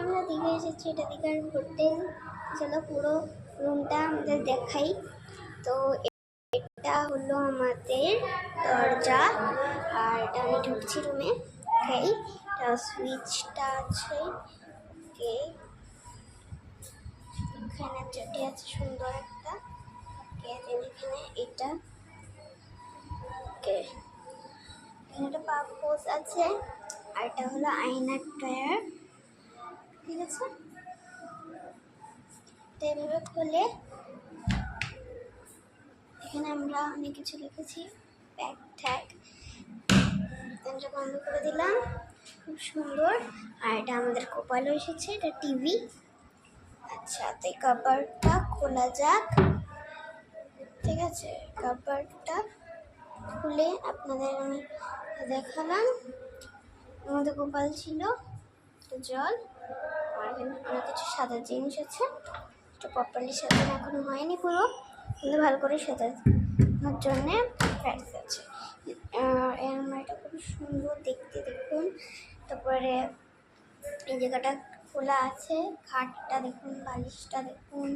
আমরা দীঘা এসেছি, এটা দীঘার হোটেল। চলো পুরো রুমটা আমাদের দেখাই। তো এটা হলো আমাদের দরজা, আর এটা আমি ঢুকছি রুমে। ওকে, এটা সুইচটা আছে। ওকে, এখানে চটি আছে সুন্দর একটা। ওকে, এখানে এটা। ওকে, এখানে একটা পাপোস আছে, আর এটা হলো আয়নার ড্রয়ার। ঠিক আছে, তো এভাবে খুলে এখানে আমরা অনেক কিছু লিখেছি, ব্যাগ ট্যাগ। এটা বন্ধ করে দিলাম, খুব সুন্দর। আর এটা আমাদের কপালও এসেছে, এটা টিভি। আচ্ছা, তো এই কাবারটা খোলা যাক। ঠিক আছে, কাবারটা খুলে আপনাদের আমি দেখালাম। আমাদের গোপাল ছিল, জল, আর এখানে অনেক কিছু সাজার জিনিস আছে। এটা প্রপারলি সাজানো এখনো হয়নি পুরো, কিন্তু ভালো করে সাজানোর জন্যে প্যাকেজ আছে। এটা খুব সুন্দর দেখতে, দেখুন। তারপরে এই জায়গাটা খোলা আছে, খাটটা দেখুন, বালিশটা দেখুন,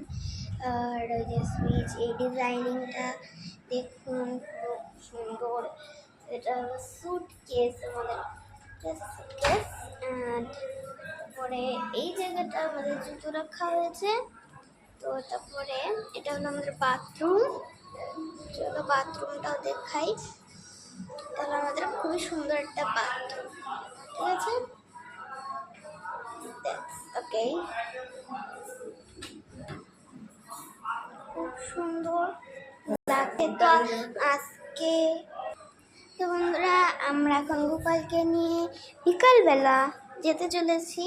আর ওই যে সুইচ, এই ডিজাইনিংটা দেখুন, খুব সুন্দর। এটা স্যুট কেস আমাদের, সুটকেস। তারপরে এই জায়গাটা আমাদের জুতো রাখা হয়েছে। তো তারপরে এটা হলো আমাদের বাথরুম। চলো বাথরুমটাও দেখাই। তাহলে আমাদের খুবই সুন্দর একটা বাথরুম। ঠিক আছে, ওকে, খুব সুন্দর লাগছে। তো আজকে তো বন্ধুরা, আমরা এখন গোপালকে নিয়ে বিকালবেলা যেতে চলেছি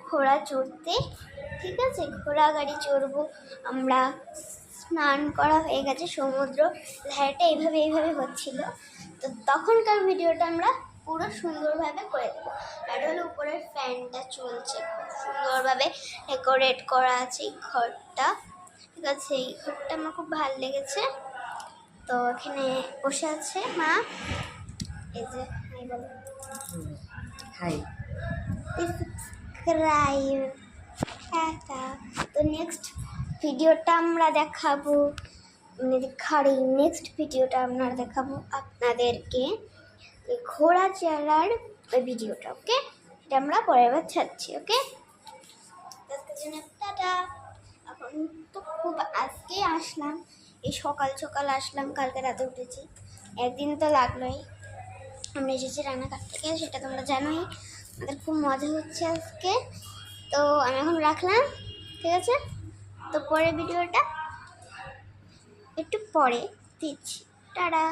ঘোড়া চড়তে। ঠিক আছে, ঘোড়া গাড়ি চড়বো আমরা। স্নান করা হয়ে গেছে, সমুদ্র ধারেটা এইভাবে হচ্ছিল। তো তখনকার ভিডিওটা আমরা পুরো সুন্দরভাবে করে দেবো। আর হলো উপরের ফ্যানটা চলছে, খুব সুন্দরভাবে ডেকোরেট করা আছে এই ঘরটা। ঠিক আছে, এই ঘরটা আমার খুব ভালো লেগেছে। তো এখানে বসে আছে মা। এই যে হাই বলো, হাই, সাবস্ক্রাইব। তো নেক্সট ভিডিওটা আমরা দেখাবো, নেক্সট ভিডিওটা আমরা দেখাবো আপনাদেরকে ঘোড়া চড়ার ওই ভিডিওটা। ওকে, এটা আমরা পরের বার ছাড়ছি। ওকে, আজকের জন্য টাটা। এখন তো খুব আজকে আসলাম, এই সকাল সকাল আসলাম, কালকে রাতে উঠেছি, একদিন তো লাগলোই। আমরা এসেছি রান্নাঘাট থেকে, সেটা তোমরা জানোই। আমাদের খুব মজা হচ্ছে আজকে। তো আমি এখন রাখলাম, ঠিক আছে। তো পরের ভিডিওটা একটু পরে দিচ্ছি, টাটা।